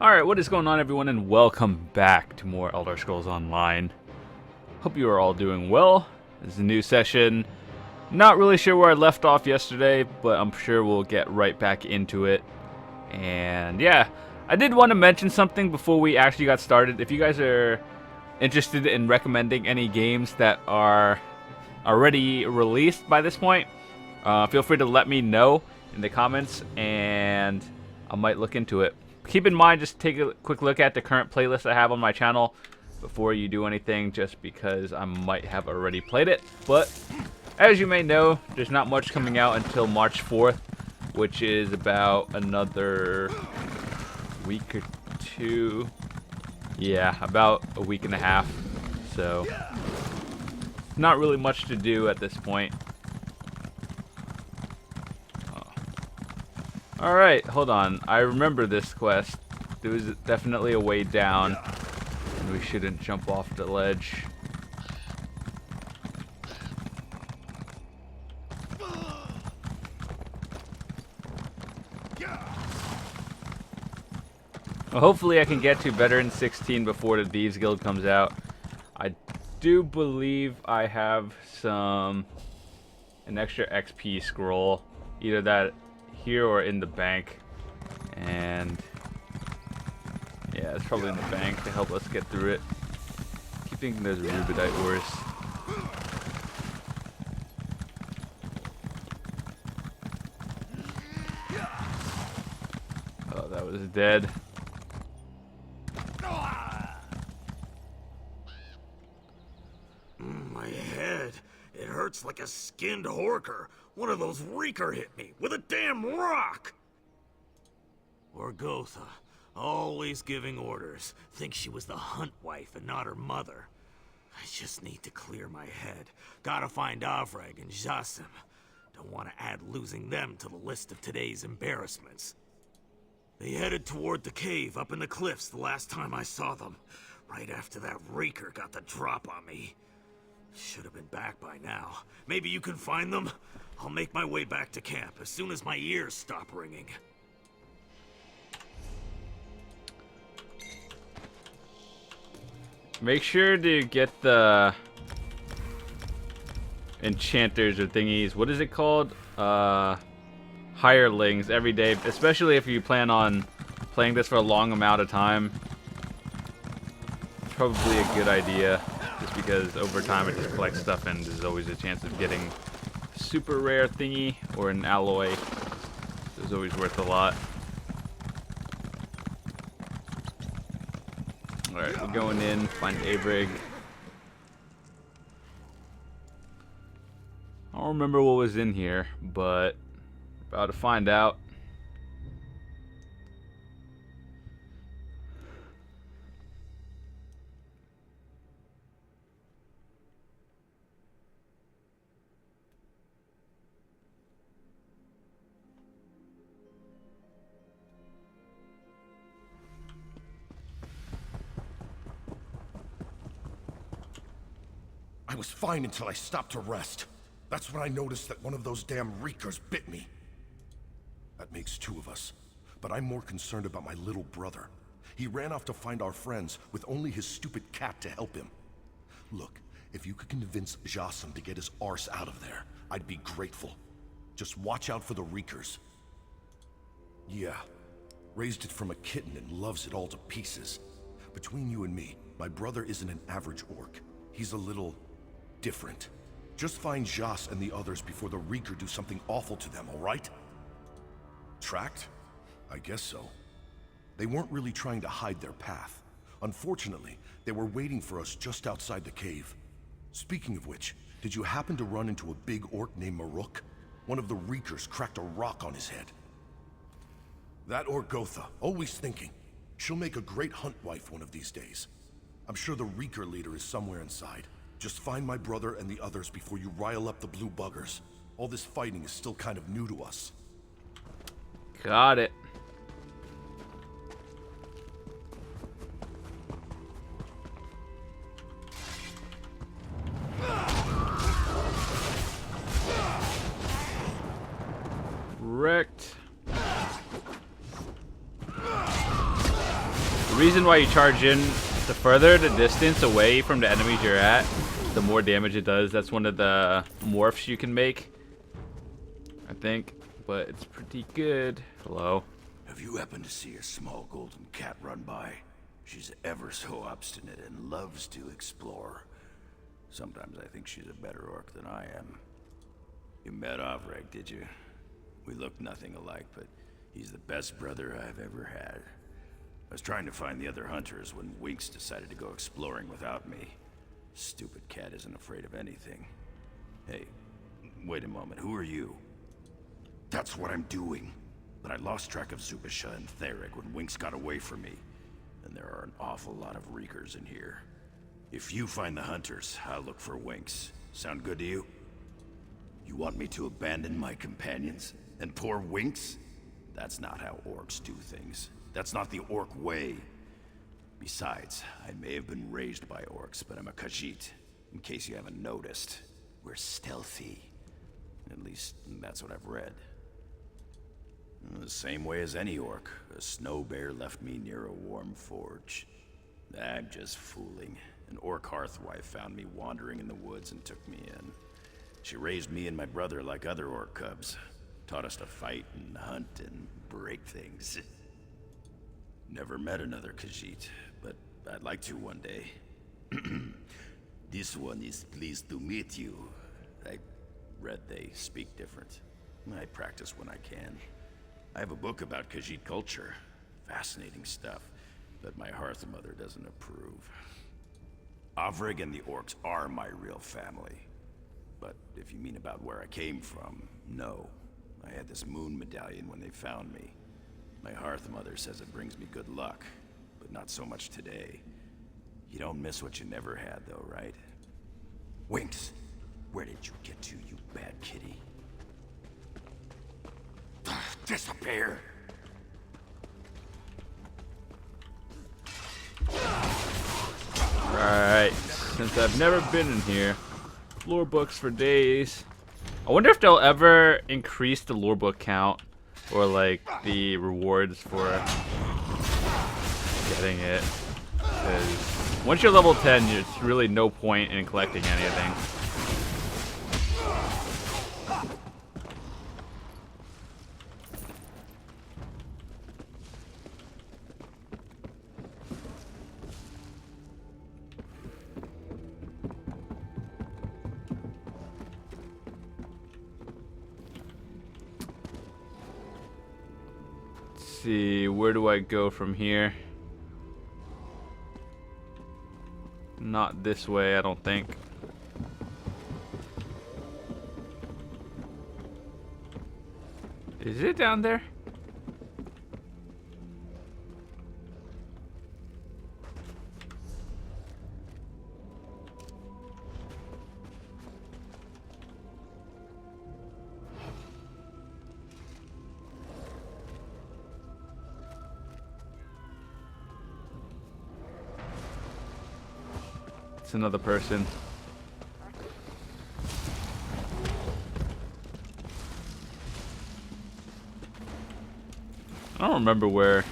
Alright, what is going on everyone, and welcome back to more Elder Scrolls Online. Hope you are all doing well. This is a new session. Not really sure where I left off yesterday, but I'm sure we'll get right back into it. And yeah, I did want to mention something before we actually got started. If you guys are interested in recommending any games that are already released by this point, feel free to let me know in the comments, and I might look into it. Keep in mind, just take a quick look at the current playlist I have on my channel before you do anything, just because I might have already played it. But as you may know, there's not much coming out until March 4th, which is about another week or two. Yeah, about a week and a half. So, not really much to do at this point. Alright, hold on. I remember this quest. There was definitely a way down, and we shouldn't jump off the ledge. Well, hopefully I can get to Veteran 16 before the Thieves Guild comes out. I do believe I have an extra XP scroll. Either that here or in the bank, and yeah, it's probably in the bank to help us get through it. Keep thinking there's rubidite ores. Oh, that was dead. My head, it hurts like a skinned horker. One of those reeker hit me with a damn rock! Orgotha, always giving orders. Thinks she was the hunt wife and not her mother. I just need to clear my head. Gotta find Avreg and Jasim. Don't want to add losing them to the list of today's embarrassments. They headed toward the cave up in the cliffs the last time I saw them. Right after that reeker got the drop on me. Should have been back by now. Maybe you can find them? I'll make my way back to camp as soon as my ears stop ringing. Make sure to get the enchanters or thingies. What is it called? Hirelings every day, especially if you plan on playing this for a long amount of time. It's probably a good idea, just because over time it just collects stuff, and there's always a chance of getting a super rare thingy or an alloy. So it's always worth a lot. Alright, we're going in, find Avreg. I don't remember what was in here, but about to find out. I was fine until I stopped to rest. That's when I noticed that one of those damn reekers bit me. That makes two of us. But I'm more concerned about my little brother. He ran off to find our friends with only his stupid cat to help him. Look, if you could convince Jasim to get his arse out of there, I'd be grateful. Just watch out for the reekers. Yeah, raised it from a kitten and loves it all to pieces. Between you and me, my brother isn't an average orc. He's a little different. Just find Jas and the others before the reeker do something awful to them, all right? Tracked? I guess so. They weren't really trying to hide their path. Unfortunately, they were waiting for us just outside the cave. Speaking of which, did you happen to run into a big orc named Maruk? One of the reekers cracked a rock on his head. That Orgotha, always thinking. She'll make a great hunt wife one of these days. I'm sure the reeker leader is somewhere inside. Just find my brother and the others before you rile up the blue buggers. All this fighting is still kind of new to us. Got it. Wrecked. The reason why you charge in, the further the distance away from the enemies you're at, the more damage it does. That's one of the morphs you can make, I think, but it's pretty good. Hello. Have you happened to see a small golden cat run by? She's ever so obstinate and loves to explore. Sometimes I think she's a better orc than I am. You met Ovreg, did you? We look nothing alike, but he's the best brother I've ever had. I was trying to find the other hunters when Winks decided to go exploring without me. Stupid cat isn't afraid of anything. Hey, wait a moment, who are you? That's what I'm doing. But I lost track of Zubisha and Theric when Winks got away from me. And there are an awful lot of reekers in here. If you find the hunters, I'll look for Winks. Sound good to you? You want me to abandon my companions? And poor Winks? That's not how orcs do things. That's not the orc way. Besides, I may have been raised by orcs, but I'm a Khajiit. In case you haven't noticed, we're stealthy. At least, that's what I've read. The same way as any orc. A snow bear left me near a warm forge. I'm just fooling. An orc hearthwife found me wandering in the woods and took me in. She raised me and my brother like other orc cubs. Taught us to fight and hunt and break things. Never met another Khajiit, but I'd like to one day. This one is pleased to meet you. I read they speak different. I practice when I can. I have a book about Khajiit culture. Fascinating stuff, but my hearth mother doesn't approve. Ovreg and the orcs are my real family. But if you mean about where I came from, no. I had this moon medallion when they found me. My hearth mother says it brings me good luck, but not so much today. You don't miss what you never had, though, right? Winks, where did you get to, you bad kitty? Disappear! Alright, since I've never been in here, lore books for days. I wonder if they'll ever increase the lore book count or like the rewards for getting it. Because once you're level 10, there's really no point in collecting anything. See, where do I go from here? Not this way, I don't think. Is it down there? It's another person. I don't remember where.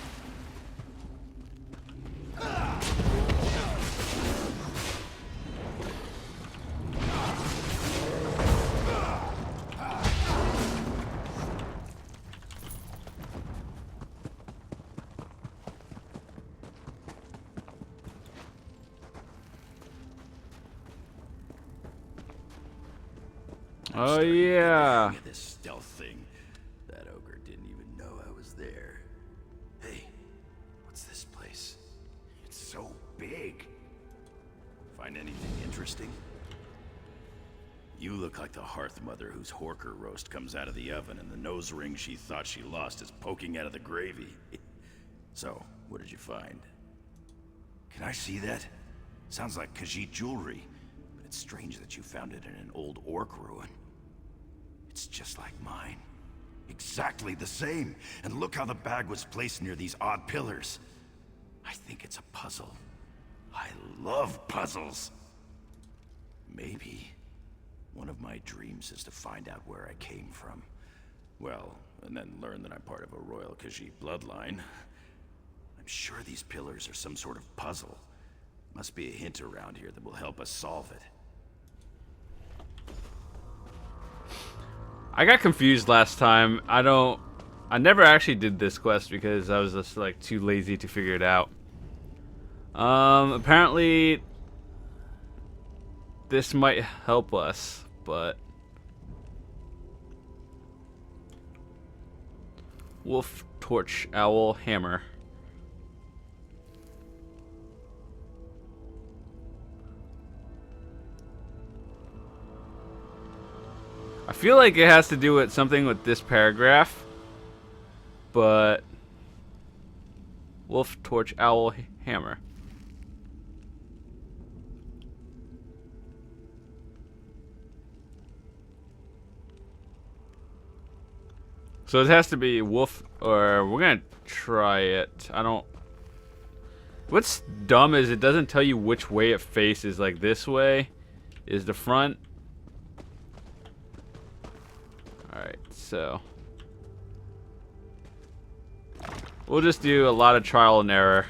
Oh yeah. This stealth thing. That ogre didn't even know I was there. Hey, what's this place? It's so big. Find anything interesting? You look like the hearth mother whose horker roast comes out of the oven and the nose ring she thought she lost is poking out of the gravy. So, what did you find? Can I see that? Sounds like Khajiit jewelry, but it's strange that you found it in an old orc ruin. It's just like mine. Exactly the same. And look how the bag was placed near these odd pillars. I think it's a puzzle. I love puzzles. Maybe one of my dreams is to find out where I came from. Well, and then learn that I'm part of a royal Khajiit bloodline. I'm sure these pillars are some sort of puzzle. Must be a hint around here that will help us solve it. I got confused last time. I never actually did this quest because I was just like too lazy to figure it out. Apparently this might help us, but wolf, torch, owl, hammer. I feel like it has to do with something with this paragraph, but wolf, torch, owl, hammer. So it has to be wolf, or we're gonna try it. I don't. What's dumb is it doesn't tell you which way it faces. Like this way is the front. Alright, so we'll just do a lot of trial and error.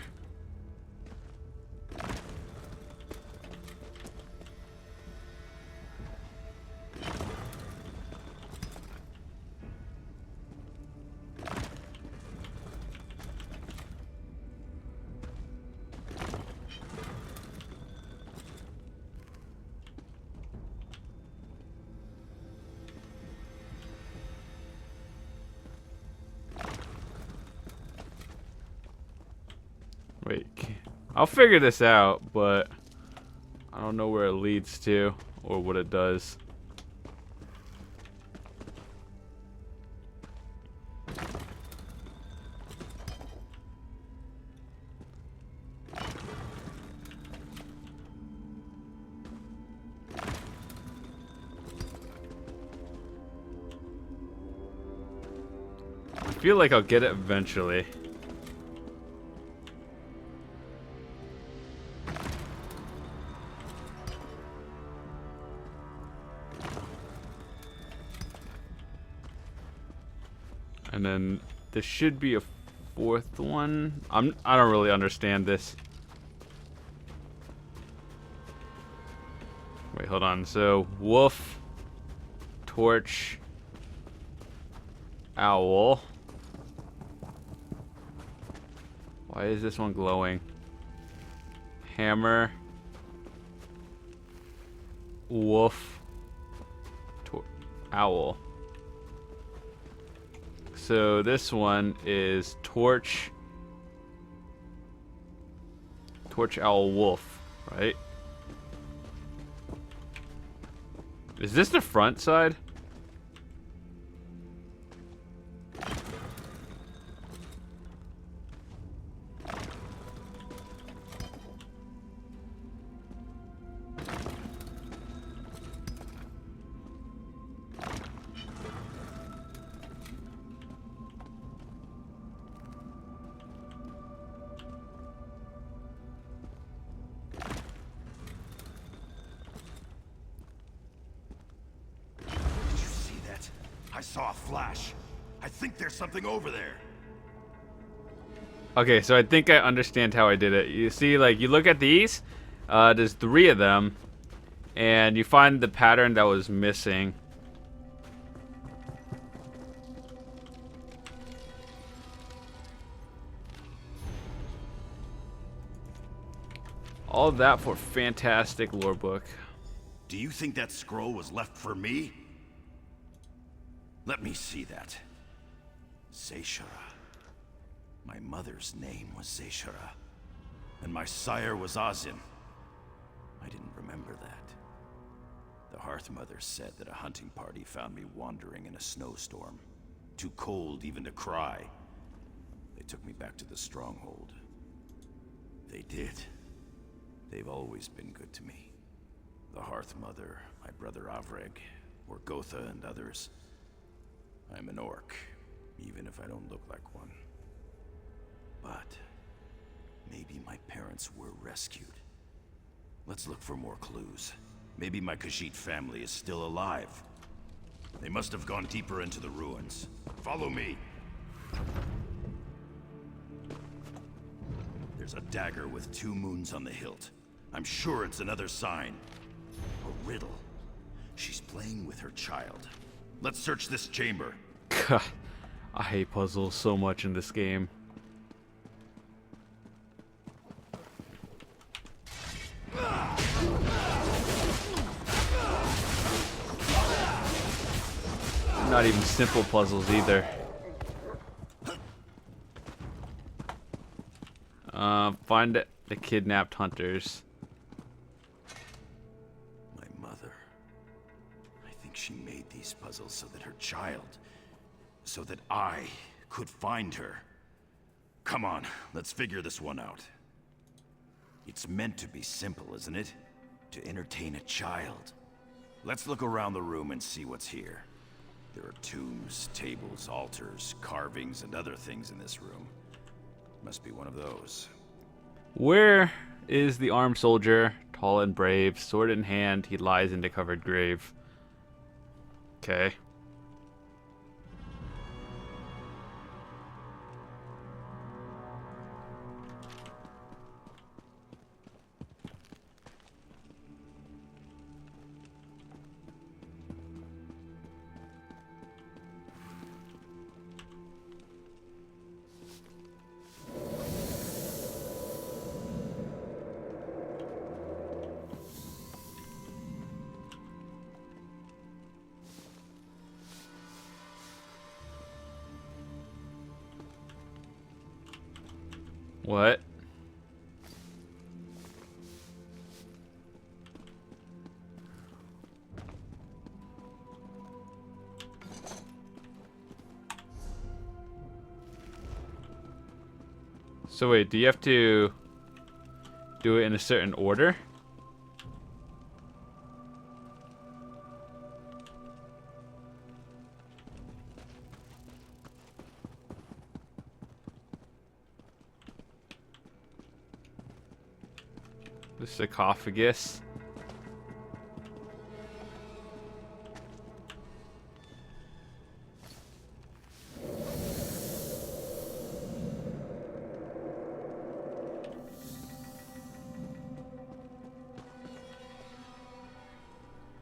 Wait, I'll figure this out, but I don't know where it leads to or what it does. I feel like I'll get it eventually. And then there should be a fourth one. I don't really understand this. Wait, hold on. So wolf, torch, owl. Why is this one glowing? Hammer, wolf, owl. So this one is torch, owl, wolf, right? Is this the front side? I saw a flash. I think there's something over there. Okay, so I think I understand how I did it. You see, like, you look at these, there's 3 of them, and you find the pattern that was missing. All that for fantastic lore book. Do you think that scroll was left for me? Let me see that. Zeshara. My mother's name was Zeshara, and my sire was Ozin. I didn't remember that. The Hearth Mother said that a hunting party found me wandering in a snowstorm, too cold even to cry. They took me back to the stronghold. They did. They've always been good to me. The Hearth Mother, my brother Avreg, Orgotha, and others. I'm an orc, even if I don't look like one. But maybe my parents were rescued. Let's look for more clues. Maybe my Khajiit family is still alive. They must have gone deeper into the ruins. Follow me. There's a dagger with 2 moons on the hilt. I'm sure it's another sign. A riddle. She's playing with her child. Let's search this chamber. I hate puzzles so much in this game. Not even simple puzzles either. Find the kidnapped hunters. My mother. I think she made these puzzles so that her child, so that I could find her. Come on, let's figure this one out. It's meant to be simple, isn't it? To entertain a child. Let's look around the room and see what's here. There are tombs, tables, altars, carvings, and other things in this room. Must be one of those. Where is the armed soldier, tall and brave, sword in hand, he lies in the covered grave. Okay. What? So wait, do you have to do it in a certain order? The sarcophagus.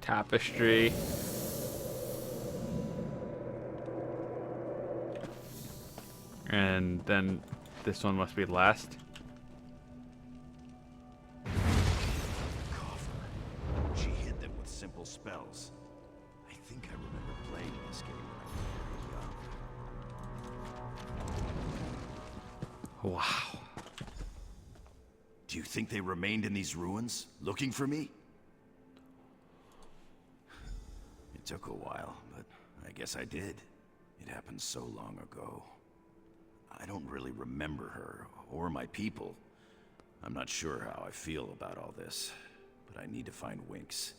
Tapestry. And then this one must be last. She hid them with simple spells. I think I remember playing this game when I was young. Wow. Do you think they remained in these ruins, looking for me? It took a while, but I guess I did. It happened so long ago. I don't really remember her, or my people. I'm not sure how I feel about all this, but I need to find Winks.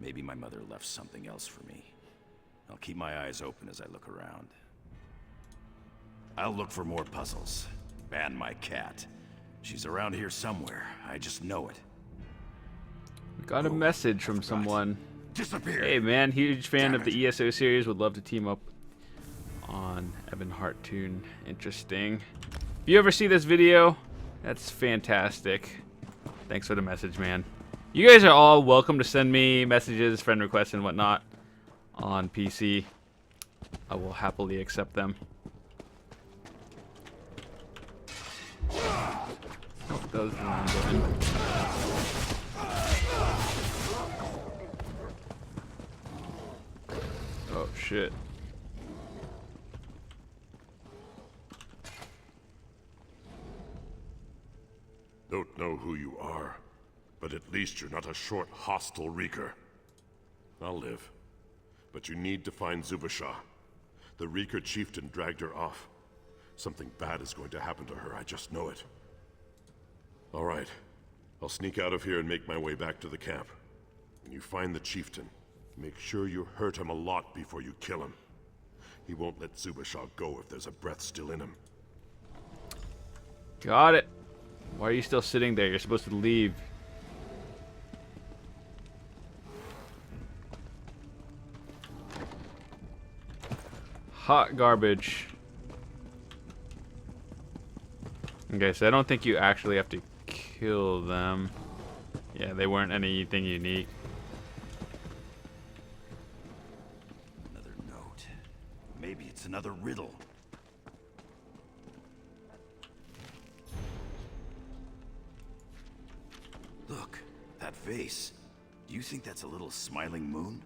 Maybe my mother left something else for me. I'll keep my eyes open as I look around. I'll look for more puzzles. Ban my cat. She's around here somewhere. I just know it. We got a message from someone. Disappear. Hey man, huge fan Damn of the ESO series. Would love to team up on Ebonheart Tune. Interesting. If you ever see this video, that's fantastic. Thanks for the message, man. You guys are all welcome to send me messages, friend requests, and whatnot on PC. I will happily accept them. Oh, that was the wrong button. Oh shit. Don't know who you are, but at least you're not a short, hostile reeker. I'll live. But you need to find Zubasha. The reeker chieftain dragged her off. Something bad is going to happen to her, I just know it. All right. I'll sneak out of here and make my way back to the camp. When you find the chieftain, make sure you hurt him a lot before you kill him. He won't let Zubasha go if there's a breath still in him. Got it. Why are you still sitting there? You're supposed to leave. Hot garbage. Okay, so I don't think you actually have to kill them. Yeah, they weren't anything unique. Another note. Maybe it's another riddle. Look, that vase. Do you think that's a little smiling moon?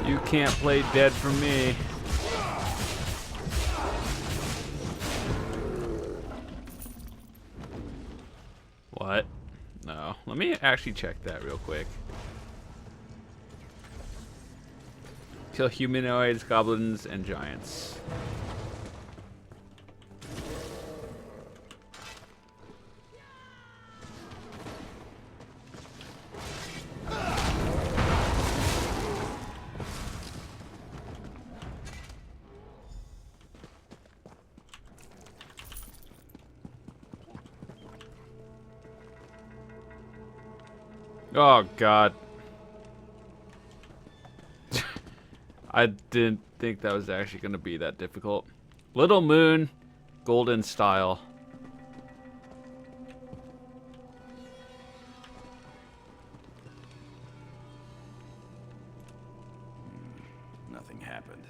You can't play dead for me. What? No. Let me actually check that real quick. Kill humanoids, goblins, and giants. Oh god. I didn't think that was actually going to be that difficult. Little moon, golden style. Nothing happened.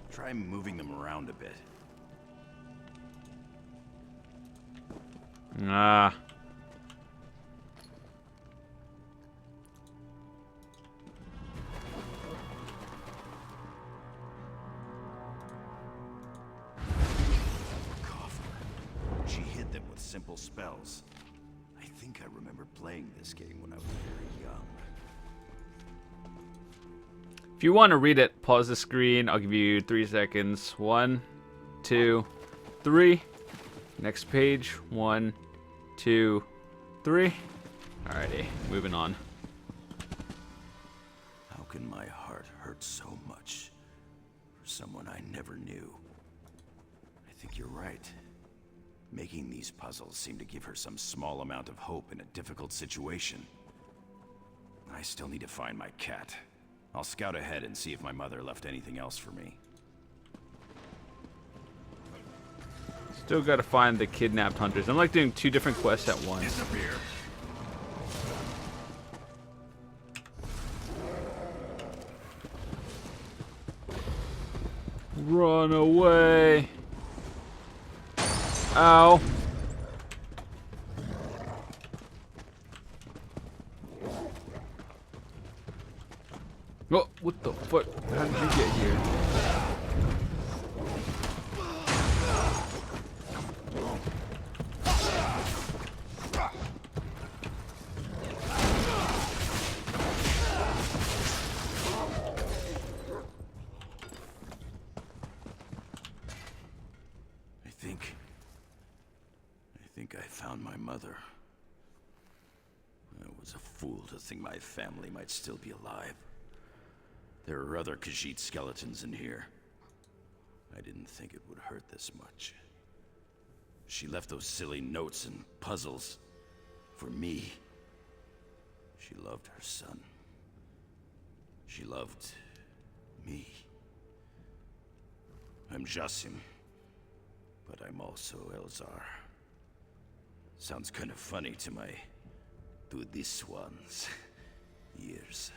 Try moving them around a bit. Ah. Simple spells. I think I remember playing this game when I was very young. If you want to read it, pause the screen. I'll give you 3 seconds. 1, 2, 3. Next page. 1, 2, 3. Alrighty, moving on. How can my heart hurt so much for someone I never knew? I think you're right. Making these puzzles seemed to give her some small amount of hope in a difficult situation. I still need to find my cat. I'll scout ahead and see if my mother left anything else for me. Still gotta find the kidnapped hunters. I'm like doing 2 different quests at once. Disappear. Run away. Ow. Oh, what the fuck? How did you get here? I found my mother. I was a fool to think my family might still be alive. There are other Khajiit skeletons in here. I didn't think it would hurt this much. She left those silly notes and puzzles for me. She loved her son. She loved me. I'm Jasim, but I'm also Elzar. Sounds kind of funny to my this one's ears.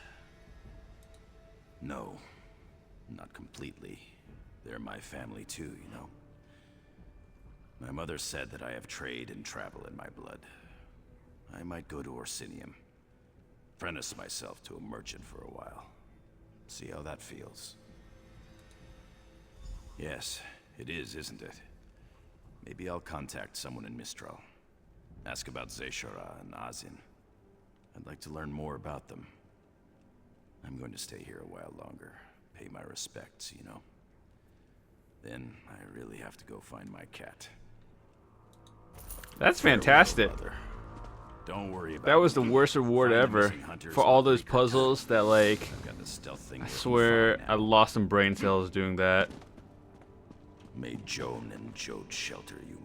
No, not completely. They're my family too, you know. My mother said that I have trade and travel in my blood. I might go to Orsinium, apprentice myself to a merchant for a while. See how that feels. Yes, it is, isn't it? Maybe I'll contact someone in Mistral. Ask about Zeshara and Azin. I'd like to learn more about them. I'm going to stay here a while longer. Pay my respects, you know. Then I really have to go find my cat. That's fantastic. Don't worry about that was the worst reward ever for all those puzzles that, like, I swear I lost some brain cells doing that. May Joan and Jode shelter you,